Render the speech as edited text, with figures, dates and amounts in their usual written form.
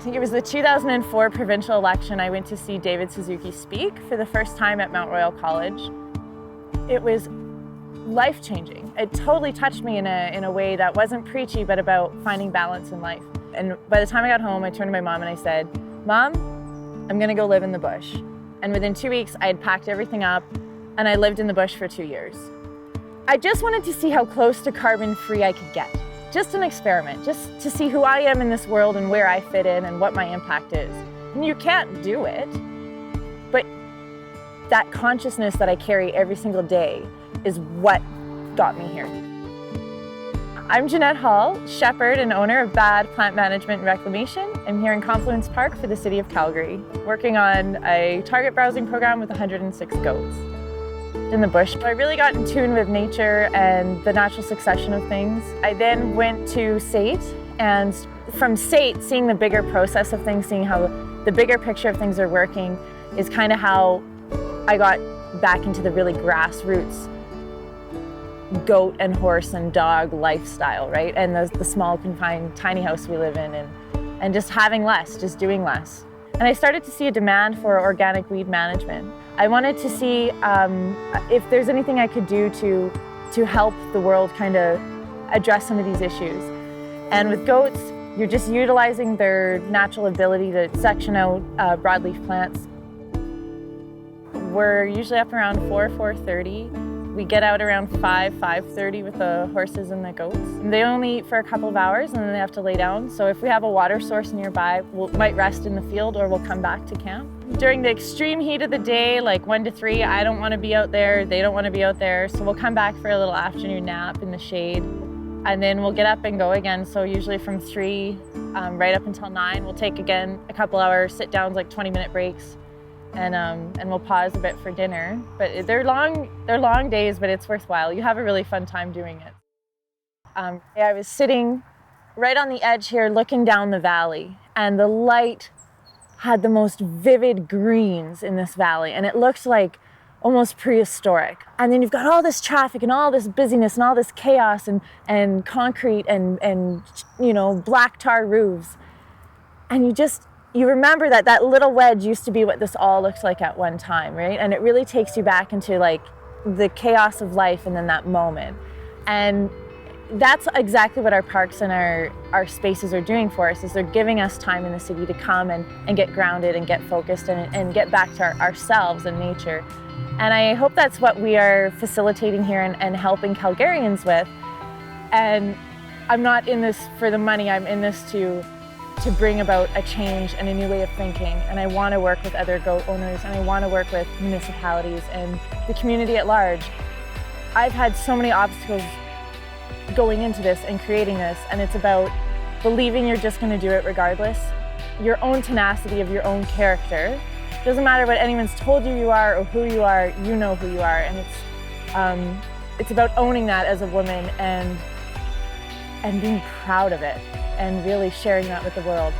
think it was the 2004 provincial election, I went to see David Suzuki speak for the first time at Mount Royal College. It was life-changing. It totally touched me in a way that wasn't preachy, but about finding balance in life. And by the time I got home, I turned to my mom and I said, "Mom, I'm gonna go live in the bush." And within 2 weeks, I had packed everything up and I lived in the bush for 2 years. I just wanted to see how close to carbon-free I could get. Just an experiment, just to see who I am in this world and where I fit in and what my impact is. And you can't do it, but that consciousness that I carry every single day is what got me here. I'm Jeannette Hall, shepherd and owner of BAD Plant Management and Reclamation. I'm here in Confluence Park for the City of Calgary, working on a target browsing program with 106 goats. In the bush, I really got in tune with nature and the natural succession of things. I then went to SAIT, and from SAIT, seeing the bigger process of things, seeing how the bigger picture of things are working is kind of how I got back into the really grassroots goat and horse and dog lifestyle, right? And the small confined tiny house we live in, and just having less, just doing less. And I started to see a demand for organic weed management. I wanted to see if there's anything I could do to help the world kind of address some of these issues. And with goats, you're just utilizing their natural ability to section out broadleaf plants. We're usually up around 4:30. We get out around 5:30 with the horses and the goats. They only eat for a couple of hours and then they have to lay down. So if we have a water source nearby, we might rest in the field or we'll come back to camp. During the extreme heat of the day, like 1 to 3, I don't want to be out there, they don't want to be out there. So we'll come back for a little afternoon nap in the shade and then we'll get up and go again. So usually from 3 right up until 9, we'll take again a couple hour sit downs, like 20-minute breaks. And we'll pause a bit for dinner. But they're long days, but it's worthwhile. You have a really fun time doing it. I was sitting right on the edge here looking down the valley, and the light had the most vivid greens in this valley, and it looked like almost prehistoric. And then you've got all this traffic and all this busyness and all this chaos and concrete and you know, black tar roofs. And you remember that little wedge used to be what this all looked like at one time, right? And it really takes you back into like the chaos of life and then that moment. And that's exactly what our parks and our spaces are doing for us, is they're giving us time in the city to come and get grounded and get focused and get back to ourselves and nature. And I hope that's what we are facilitating here and helping Calgarians with. And I'm not in this for the money, I'm in this to bring about a change and a new way of thinking. And I want to work with other goat owners, and I want to work with municipalities and the community at large. I've had so many obstacles going into this and creating this, and it's about believing you're just going to do it regardless. Your own tenacity of your own character. Doesn't matter what anyone's told you are or who you are, you know who you are. And it's about owning that as a woman and being proud of it and really sharing that with the world.